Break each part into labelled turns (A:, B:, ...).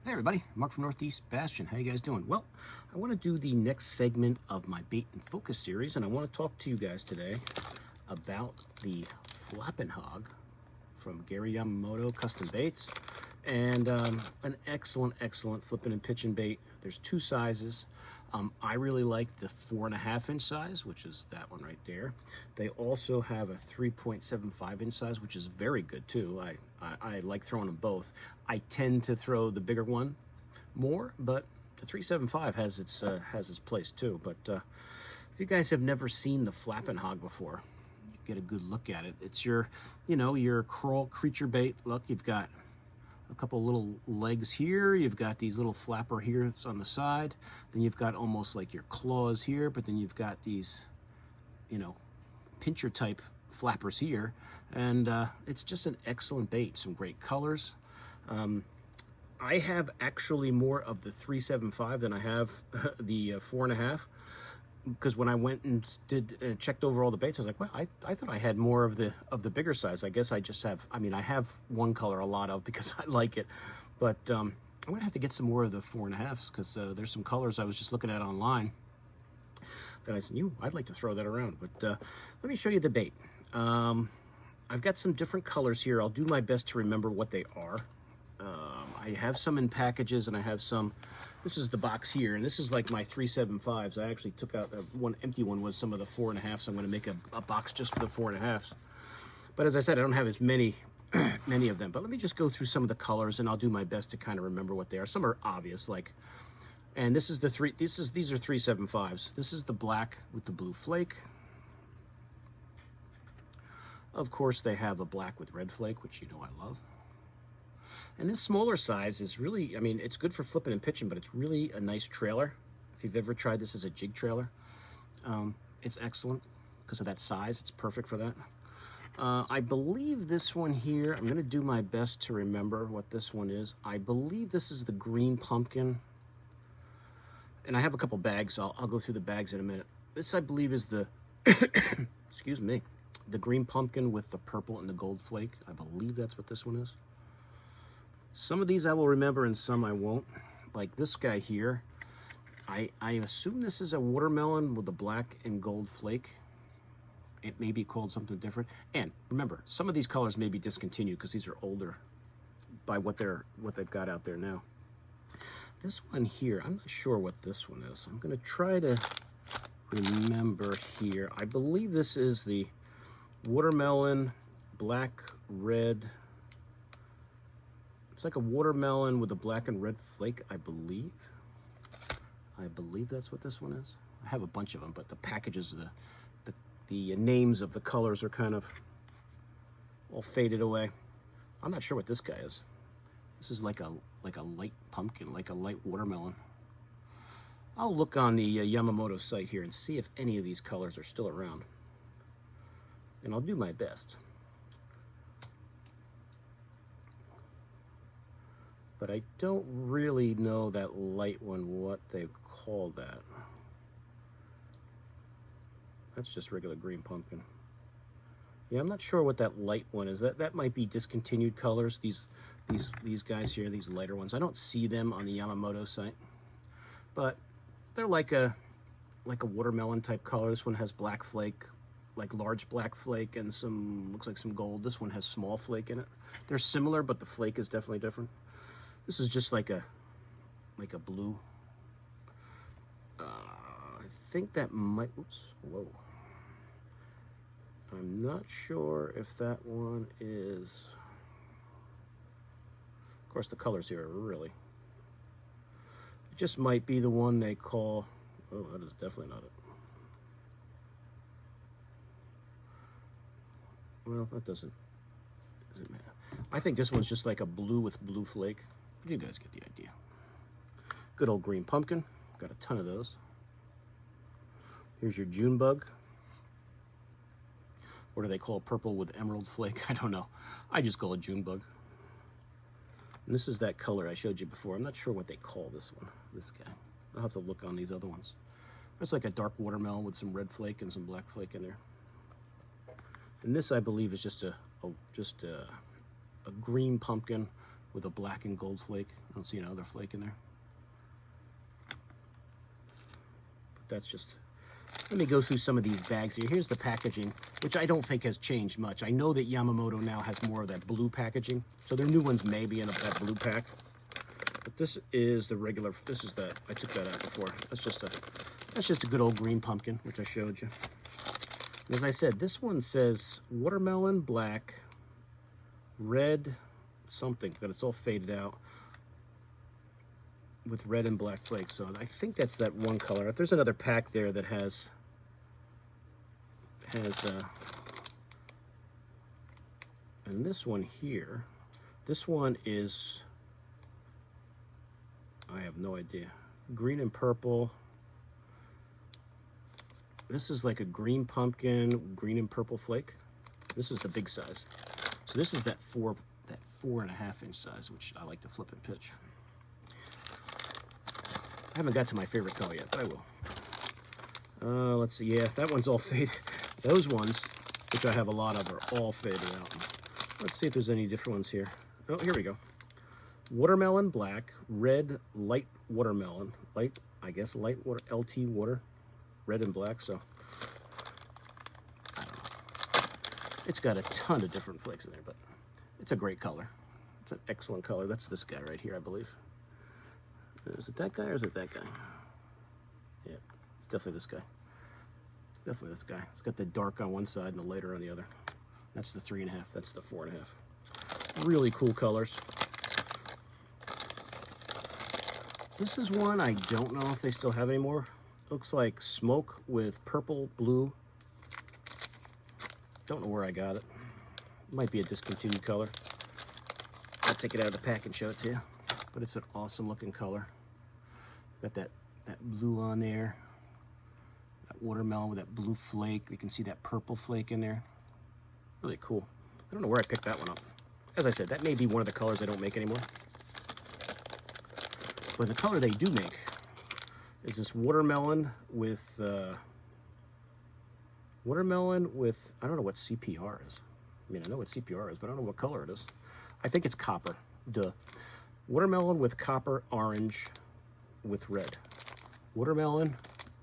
A: Hey everybody, Mark from Northeast Bastion. How you guys doing? Well, I want to do the next segment of my bait and focus series, and I want to talk to you guys today about the Flapping Hog from Gary Yamamoto Custom Baits, and an excellent flipping and pitching bait. There's two sizes. I really like the 4.5 inch size, which is that one right there. They also have a 3.75 inch size, which is very good too. I like throwing them both. I tend to throw the bigger one more, but the 3.75 has its place too. But if you guys have never seen the Flapping Hog before, you get a good look at it. It's your crawl creature bait. Look, you've got a couple little legs here, you've got these little flapper here that's on the side, then you've got almost like your claws here, but then you've got these pincher type flappers here, and it's just an excellent bait. Some great colors. I have actually more of the 3.75 than I have the 4.5, because when I went and checked over all the baits, I was like, well, I thought I had more of the bigger size. I guess I just have, I have one color a lot of because I like it, but I'm gonna have to get some more of the 4.5s, because there's some colors I was just looking at online that I said, I'd like to throw that around. But let me show you the bait. I've got some different colors here. I'll do my best to remember what they are. I have some in packages, and I have some. This is the box here, and this is like my 3.75s. I actually took out one empty one with some of the 4.5s. So I'm going to make a box just for the 4.5s. But as I said, I don't have as many of them. But let me just go through some of the colors, and I'll do my best to kind of remember what they are. Some are obvious, like, and this is these are 3.75s. This is the black with the blue flake. Of course, they have a black with red flake, which I love. And this smaller size is really, it's good for flipping and pitching, but it's really a nice trailer. If you've ever tried this as a jig trailer, it's excellent because of that size. It's perfect for that. I believe this one here, I'm going to do my best to remember what this one is. I believe this is the green pumpkin. And I have a couple bags, so I'll go through the bags in a minute. This, I believe, is the, excuse me, the green pumpkin with the purple and the gold flake. I believe that's what this one is. Some of these I will remember and some I won't. Like this guy here, I assume this is a watermelon with a black and gold flake. It may be called something different. And remember, some of these colors may be discontinued because these are older by what they've got out there now. This one here, I'm not sure what this one is. I'm going to try to remember here. I believe this is the watermelon, black, red. It's like a watermelon with a black and red flake, I believe. I believe that's what this one is. I have a bunch of them, but the packages, the names of the colors are kind of all faded away. I'm not sure what this guy is. This is like a light pumpkin, like a light watermelon. I'll look on the Yamamoto site here and see if any of these colors are still around. And I'll do my best. But I don't really know that light one, what they call that. That's just regular green pumpkin. Yeah, I'm not sure what that light one is. That might be discontinued colors. These guys here, these lighter ones. I don't see them on the Yamamoto site, but they're like a watermelon type color. This one has black flake, like large black flake, and looks like some gold. This one has small flake in it. They're similar, but the flake is definitely different. This is just like a blue. I think that might, oops, whoa. I'm not sure if that one is, of course the colors here are really, it just might be the one they call, oh, that is definitely not it. Well, that doesn't matter. I think this one's just like a blue with blue flake. You guys get the idea. Good old green pumpkin. Got a ton of those. Here's your June bug. What do they call purple with emerald flake? I don't know. I just call it June bug. And this is that color I showed you before. I'm not sure what they call this one, this guy. I'll have to look on these other ones. It's like a dark watermelon with some red flake and some black flake in there. And this, I believe, is just a green pumpkin with a black and gold flake. I don't see another flake in there. But that's just, let me go through some of these bags here. Here's the packaging, which I don't think has changed much. I know that Yamamoto now has more of that blue packaging, so their new ones may be in that blue pack. But this is the regular, this is that, I took that out before. That's just a good old green pumpkin, which I showed you. And as I said, this one says watermelon black, red something, but it's all faded out with red and black flakes. So I think that's that one color. If there's another pack there that has and this one here, this one is, I have no idea, green and purple. This is like a green pumpkin, green and purple flake. This is the big size. So this is that 4.5 inch size, which I like to flip and pitch. I haven't got to my favorite color yet, but I will. Let's see, yeah, that one's all faded. Those ones, which I have a lot of, are all faded out. Let's see if there's any different ones here. Oh, here we go. Watermelon black, red light watermelon, light, I guess light water, LT water, red and black. So I don't know. It's got a ton of different flakes in there, but it's a great color. It's an excellent color. That's this guy right here, I believe. Is it that guy or is it that guy? Yeah, it's definitely this guy. It's definitely this guy. It's got the dark on one side and the lighter on the other. That's the 3.5. That's the 4.5. Really cool colors. This is one I don't know if they still have anymore. Looks like smoke with purple, blue. Don't know where I got it. Might be a discontinued color. I'll take it out of the pack and show it to you. But it's an awesome looking color. Got that blue on there. That watermelon with that blue flake. You can see that purple flake in there. Really cool. I don't know where I picked that one up. As I said, that may be one of the colors they don't make anymore. But the color they do make is this watermelon with, I don't know what CPR is. I mean, I know what CPR is, but I don't know what color it is. I think it's copper, duh. Watermelon with copper orange with red. Watermelon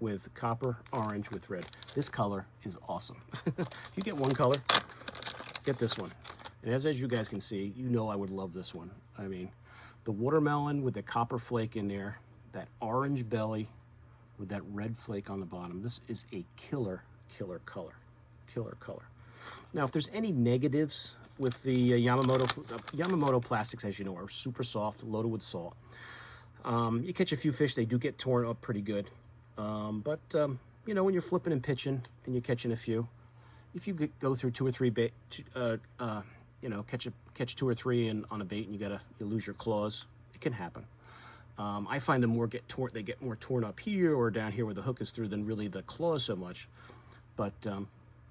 A: with copper orange with red. This color is awesome. If you get one color, get this one. And as you guys can see, you know I would love this one. I mean, the watermelon with the copper flake in there, that orange belly with that red flake on the bottom. This is a killer color. Killer color. Now, if there's any negatives with the Yamamoto plastics, as you know, are super soft, loaded with salt. You catch a few fish, they do get torn up pretty good. But you know, when you're flipping and pitching and you're catching a few, if you go through 2 or 3 bait, you know, catch 2 or 3 on a bait and you lose your claws, it can happen. I find them they get more torn up here or down here where the hook is through than really the claws so much. But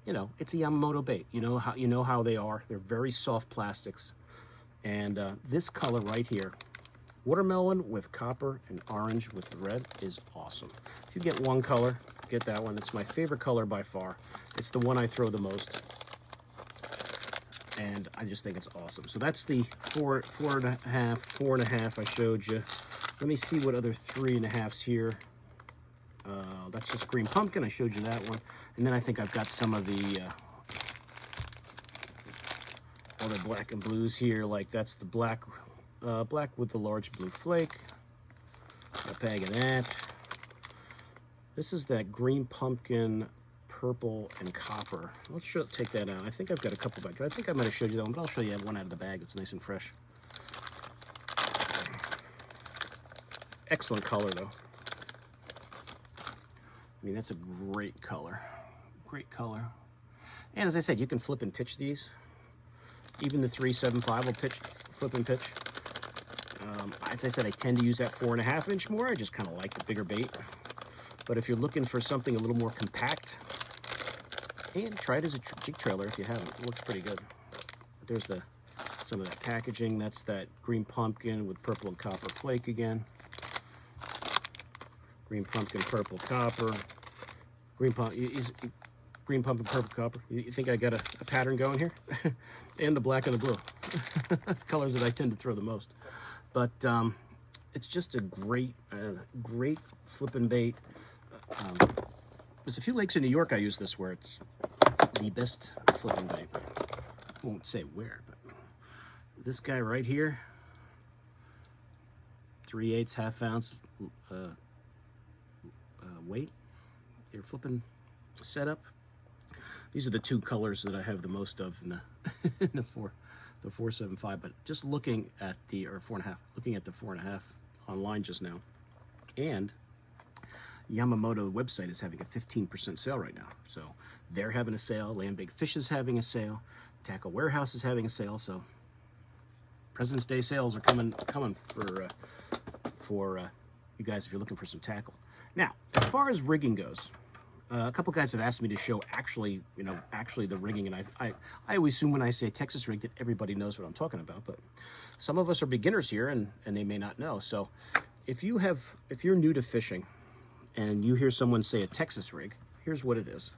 A: you know, it's a Yamamoto bait. You know how they are. They're very soft plastics. And this color right here, watermelon with copper and orange with red, is awesome. If you get one color, get that one. It's my favorite color by far. It's the one I throw the most. And I just think it's awesome. So that's the 4.5 I showed you. Let me see what other 3.5s here. That's just green pumpkin. I showed you that one. And then I think I've got some of the other black and blues here. Like that's the black with the large blue flake. A bag of that. This is that green pumpkin, purple and copper. Let's take that out. I think I've got a couple back. I think I might have showed you that one, but I'll show you one out of the bag. It's nice and fresh. Excellent color though. I mean, that's a great color. Great color. And as I said, you can flip and pitch these. Even the 375 will flip and pitch. As I said, I tend to use that 4.5 inch more. I just kind of like the bigger bait. But if you're looking for something a little more compact, and try it as a jig trailer if you haven't. It looks pretty good. There's some of that packaging. That's that green pumpkin with purple and copper flake again. Green pumpkin, purple, copper. Green pumpkin. green pump and purple copper. You think I got a pattern going here? And the black and the blue. Colors that I tend to throw the most. But it's just a great flipping bait. There's a few lakes in New York I use this where it's the best flipping bait. I won't say where, but this guy right here, 3/8 half ounce weight. Your flipping setup. These are the two colors that I have the most of in the in the 475. But just looking at the 4.5, looking at the 4.5 online just now, and Yamamoto website is having a 15% sale right now. So they're having a sale. Land Big Fish is having a sale. Tackle Warehouse is having a sale. So President's Day sales are coming for you guys if you're looking for some tackle. Now, as far as rigging goes, a couple guys have asked me to show actually the rigging, and I always assume when I say Texas rig that everybody knows what I'm talking about, but some of us are beginners here and they may not know. So if you're new to fishing and you hear someone say a Texas rig, here's what it is.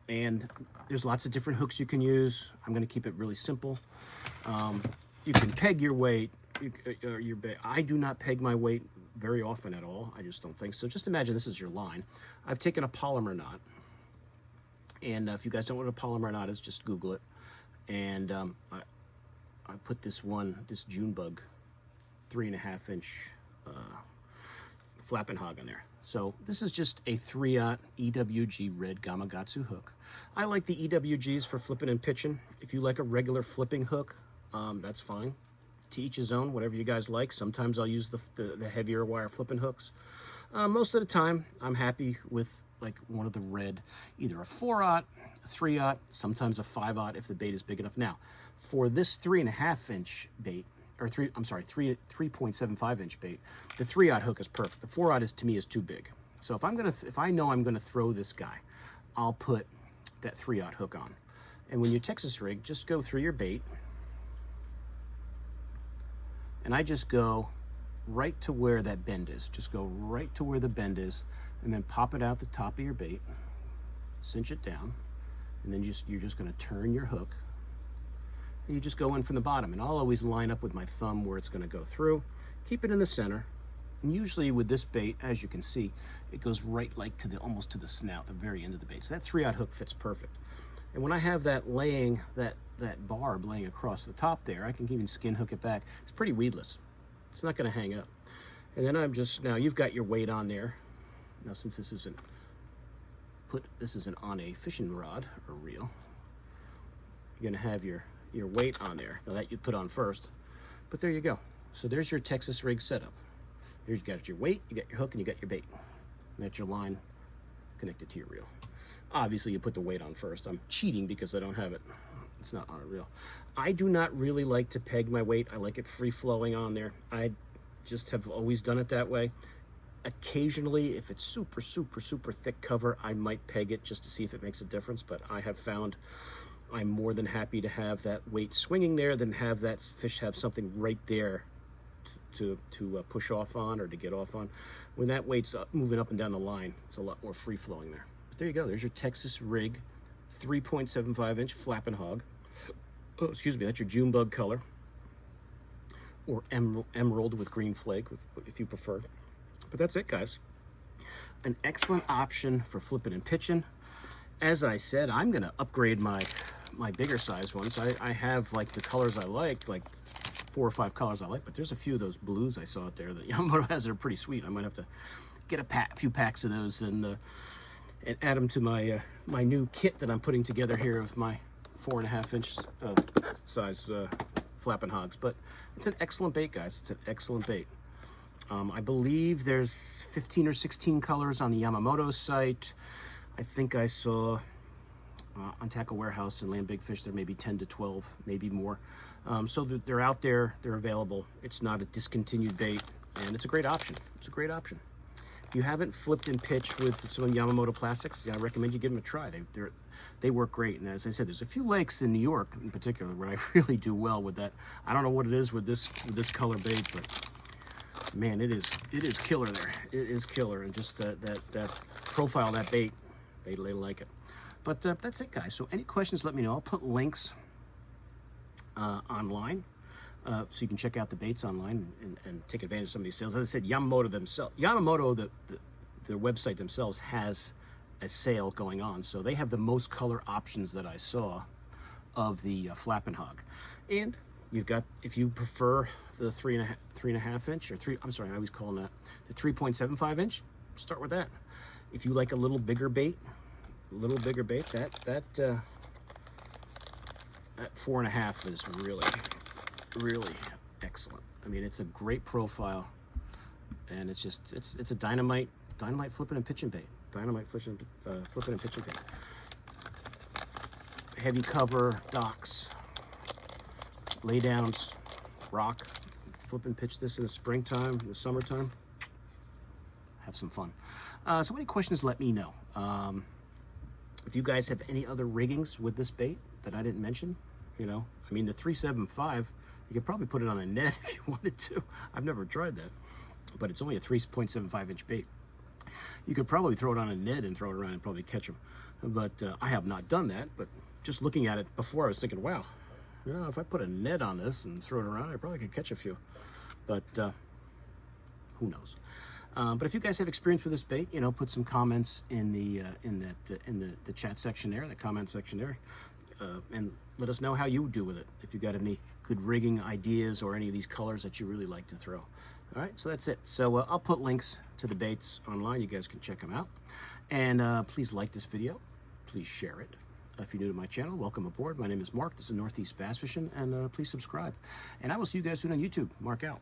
A: And there's lots of different hooks you can use. I'm going to keep it really simple. You can peg your weight. I do not peg my weight very often at all. I just don't think so. Just imagine this is your line. I've taken a polymer knot. And if you guys don't know what a polymer knot is, just Google it. And I put this June bug 3.5 inch Flapping Hog in there. So this is just a 3/0 EWG red Gamakatsu hook. I like the EWGs for flipping and pitching. If you like a regular flipping hook, that's fine. To each his own, whatever you guys like. Sometimes I'll use the heavier wire flipping hooks. Most of the time, I'm happy with like one of the red, either a 4/0, a 3/0, sometimes a 5/0 if the bait is big enough. Now, for this 3.5 inch bait, or 3.75 inch bait, the 3/0 hook is perfect. The 4/0 to me is too big. So if I know I'm gonna throw this guy, I'll put that 3/0 hook on. And when you Texas rig, just go through your bait, and I just go right to where that bend is. Just go right to where the bend is, and then pop it out the top of your bait, cinch it down, and then you're just gonna turn your hook, and you just go in from the bottom. And I'll always line up with my thumb where it's gonna go through. Keep it in the center. And usually with this bait, as you can see, it goes right like almost to the snout, the very end of the bait. So that 3/0 hook fits perfect. And when I have that barb laying across the top there, I can even skin hook it back. It's pretty weedless. It's not gonna hang up. And then now you've got your weight on there. Now since this isn't on a fishing rod or reel, you're gonna have your weight on there. Now that you put on first, but there you go. So there's your Texas rig setup. Here you got your weight, you got your hook, and you got your bait. And that's your line connected to your reel. Obviously, you put the weight on first. I'm cheating because I don't have it. It's not on a reel. I do not really like to peg my weight. I like it free-flowing on there. I just have always done it that way. Occasionally, if it's super, super, super thick cover, I might peg it just to see if it makes a difference. But I have found I'm more than happy to have that weight swinging there than have that fish have something right there to push off on or to get off on. When that weight's moving up and down the line, it's a lot more free-flowing there. But there you go. There's your Texas rig 3.75 inch Flapping Hog. Oh, excuse me, that's your June bug color, or emerald with green flake, if you prefer. But that's it, guys. An excellent option for flipping and pitching. As I said, I'm gonna upgrade my bigger size ones. I have like the colors I like 4 or 5 colors I like, but there's a few of those blues I saw out there that Yamamoto has that are pretty sweet. I might have to get a few packs of those and add them to my my new kit that I'm putting together here of my 4.5 inch size Flapping Hogs. But it's an excellent bait, guys. It's an excellent bait. I believe there's 15 or 16 colors on the Yamamoto site. I think I saw on Tackle Warehouse and Land Big Fish there may be 10 to 12, maybe more. So they're out there, they're available. It's not a discontinued bait, and it's a great option. It's a great option. If you haven't flipped and pitched with some Yamamoto plastics, I recommend you give them a try. They work great. And as I said, there's a few lakes in New York in particular where I really do well with that. I don't know what it is with this color bait, but man, it is killer there. It is killer, and just that profile of that bait They like it. But that's it, guys. So any questions, let me know. I'll put links online, so you can check out the baits online and take advantage of some of these sales. As I said, Yamamoto, their website themselves has a sale going on, so they have the most color options that I saw of the Flapping Hog. And you've got, if you prefer the 3.5 inch, or I'm sorry, I always call them that, the 3.75 inch, start with that. If you like a little bigger bait, that 4.5 is really excellent. I mean, it's a great profile, and it's a dynamite flipping and pitching bait. Dynamite flipping and pitching bait. Heavy cover, docks, laydowns, rock, flip and pitch this in the springtime, the summertime. Have some fun. So any questions, let me know. If you guys have any other riggings with this bait that I didn't mention, you know, I mean, the 375, you could probably put it on a net if you wanted to. I've never tried that, but it's only a 3.75 inch bait. You could probably throw it on a net and throw it around and probably catch them. But I have not done that, but just looking at it before, I was thinking, wow, you know, if I put a net on this and throw it around, I probably could catch a few. But who knows? But if you guys have experience with this bait, you know, put some comments in the chat section there, the comment section there, and let us know how you do with it. If you got any good rigging ideas or any of these colors that you really like to throw. All right, so that's it. So I'll put links to the baits online. You guys can check them out. And please like this video. Please share it. If you're new to my channel, welcome aboard. My name is Mark. This is Northeast Bass Fishing, and please subscribe. And I will see you guys soon on YouTube. Mark out.